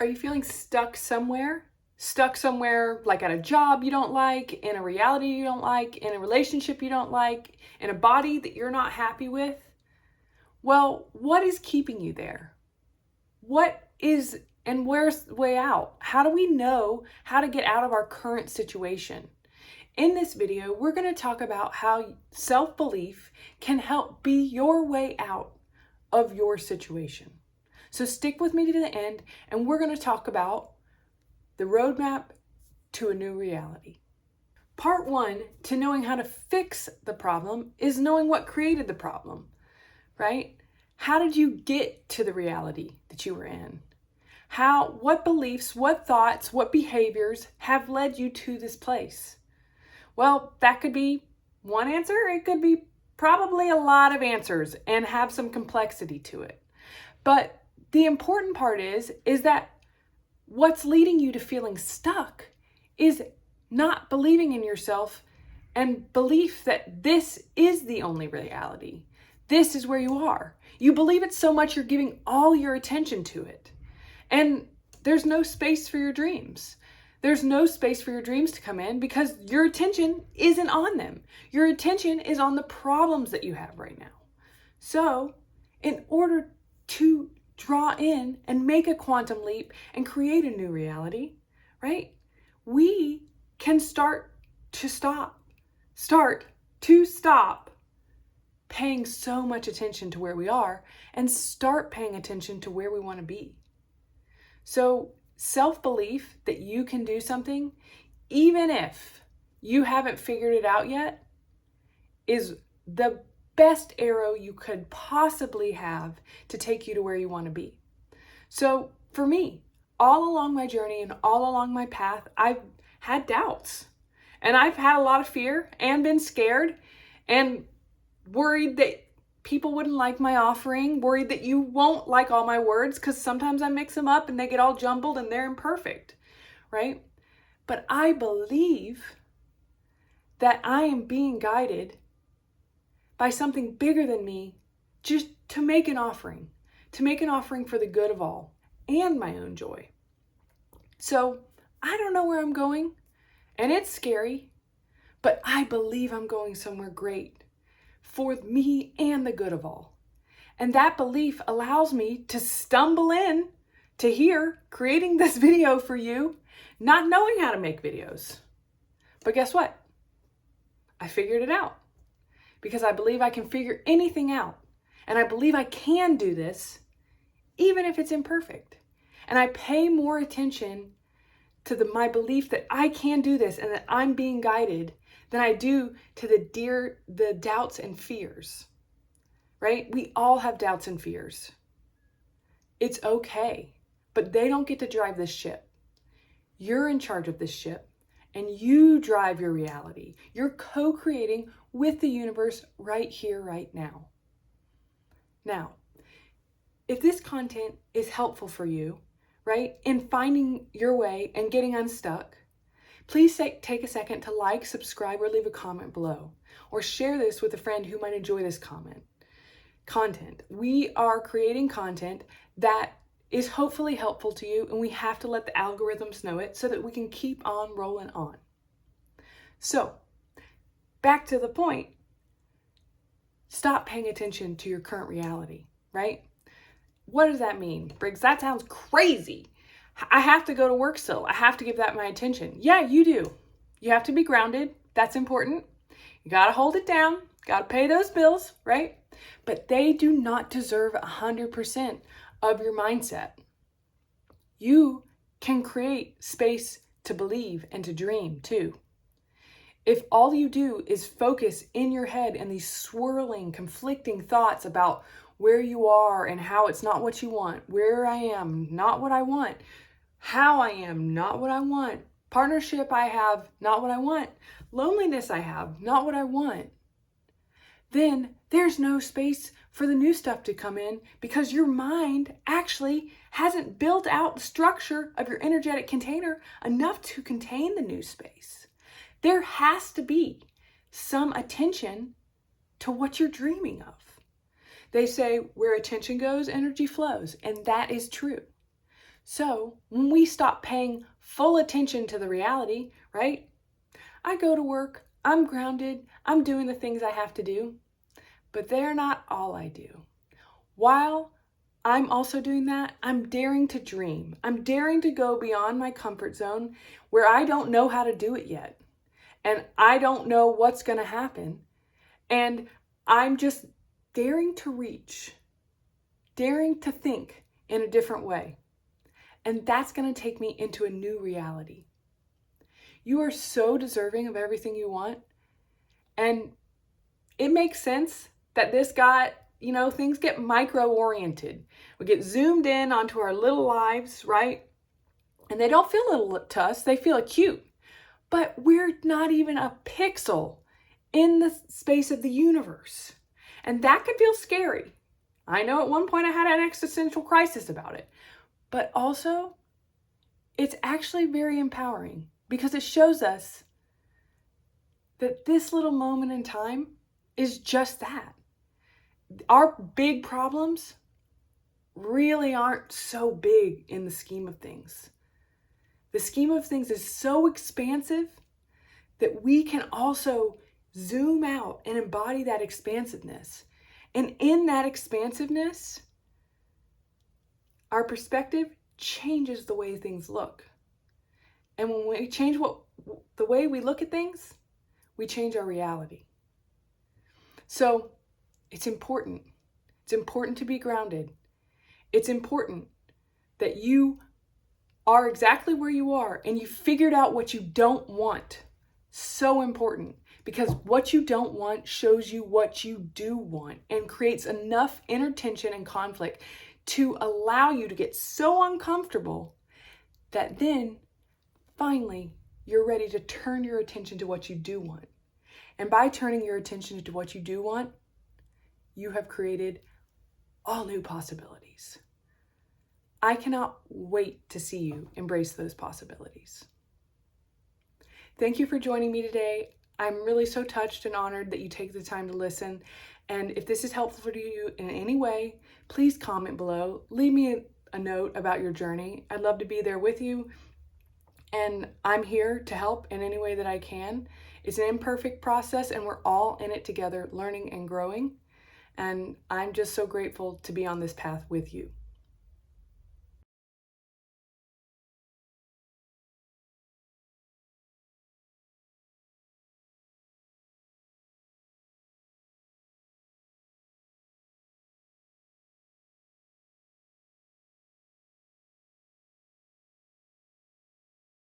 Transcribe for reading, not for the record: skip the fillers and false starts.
Are you feeling stuck somewhere? Stuck somewhere like at a job you don't like, in a reality you don't like, in a relationship you don't like, in a body that you're not happy with? Well, what is keeping you there? What is and where's the way out? How do we know how to get out of our current situation? In this video, we're going to talk about how self-belief can help be your way out of your situation. So stick with me to the end, and we're going to talk about the roadmap to a new reality. Part one to knowing how to fix the problem is knowing what created the problem, right? How did you get to the reality that you were in? What beliefs, what thoughts, what behaviors have led you to this place? Well, that could be one answer. It could be probably a lot of answers and have some complexity to it. But the important part is that what's leading you to feeling stuck is not believing in yourself and belief that this is the only reality. This is where you are. You believe it so much you're giving all your attention to it. And there's no space for your dreams. There's no space for your dreams to come in because your attention isn't on them. Your attention is on the problems that you have right now. So, in order to draw in and make a quantum leap and create a new reality, right? We can start to stop paying so much attention to where we are and start paying attention to where we want to be. So self-belief that you can do something, even if you haven't figured it out yet, is the best arrow you could possibly have to take you to where you want to be. So for me, all along my journey and all along my path, I've had doubts. And I've had a lot of fear and been scared and worried that people wouldn't like my offering, worried that you won't like all my words because sometimes I mix them up and they get all jumbled and they're imperfect, right? But I believe that I am being guided by something bigger than me just to make an offering for the good of all and my own joy. So I don't know where I'm going and it's scary, but I believe I'm going somewhere great for me and the good of all. And that belief allows me to stumble in to here, creating this video for you, not knowing how to make videos. But guess what? I figured it out because I believe I can figure anything out. And I believe I can do this even if it's imperfect. And I pay more attention to my belief that I can do this and that I'm being guided than I do to the doubts and fears, right? We all have doubts and fears. It's okay, but they don't get to drive this ship. You're in charge of this ship and you drive your reality. You're co-creating with the universe right here, right now. Now, if this content is helpful for you, right, in finding your way and getting unstuck, please take a second to like, subscribe, or leave a comment below. Or share this with a friend who might enjoy this content. We are creating content that is hopefully helpful to you, and we have to let the algorithms know it so that we can keep on rolling on. So, back to the point. Stop paying attention to your current reality, right? What does that mean, Briggs? That sounds crazy. I have to go to work still. I have to give that my attention. Yeah, you do. You have to be grounded. That's important. You got to hold it down. Got to pay those bills, right? But they do not deserve 100% of your mindset. You can create space to believe and to dream too. If all you do is focus in your head and these swirling, conflicting thoughts about where you are and how it's not what you want, where I am, not what I want, how I am, not what I want, partnership I have, not what I want, loneliness I have, not what I want, then there's no space for the new stuff to come in because your mind actually hasn't built out the structure of your energetic container enough to contain the new space. There has to be some attention to what you're dreaming of. They say where attention goes, energy flows, and that is true. So when we stop paying full attention to the reality, right? I go to work, I'm grounded, I'm doing the things I have to do, but they're not all I do. While I'm also doing that, I'm daring to dream. I'm daring to go beyond my comfort zone where I don't know how to do it yet. And I don't know what's going to happen. And I'm just daring to reach, daring to think in a different way. And that's going to take me into a new reality. You are so deserving of everything you want. And it makes sense that this got, things get micro-oriented. We get zoomed in onto our little lives, right? And they don't feel little to us, they feel acute. But we're not even a pixel in the space of the universe. And that could feel scary. I know at one point I had an existential crisis about it. But also, it's actually very empowering because it shows us that this little moment in time is just that. Our big problems really aren't so big in the scheme of things. The scheme of things is so expansive that we can also zoom out and embody that expansiveness. And in that expansiveness, our perspective changes the way things look. And when we change the way we look at things, we change our reality. So it's important. It's important to be grounded. It's important that you are exactly where you are and you figured out what you don't want. So important, because what you don't want shows you what you do want and creates enough inner tension and conflict to allow you to get so uncomfortable that then finally you're ready to turn your attention to what you do want. And by turning your attention to what you do want, you have created all new possibilities. I cannot wait to see you embrace those possibilities. Thank you for joining me today. I'm really so touched and honored that you take the time to listen. And if this is helpful to you in any way, please comment below. Leave me a note about your journey. I'd love to be there with you. And I'm here to help in any way that I can. It's an imperfect process and we're all in it together, learning and growing. And I'm just so grateful to be on this path with you.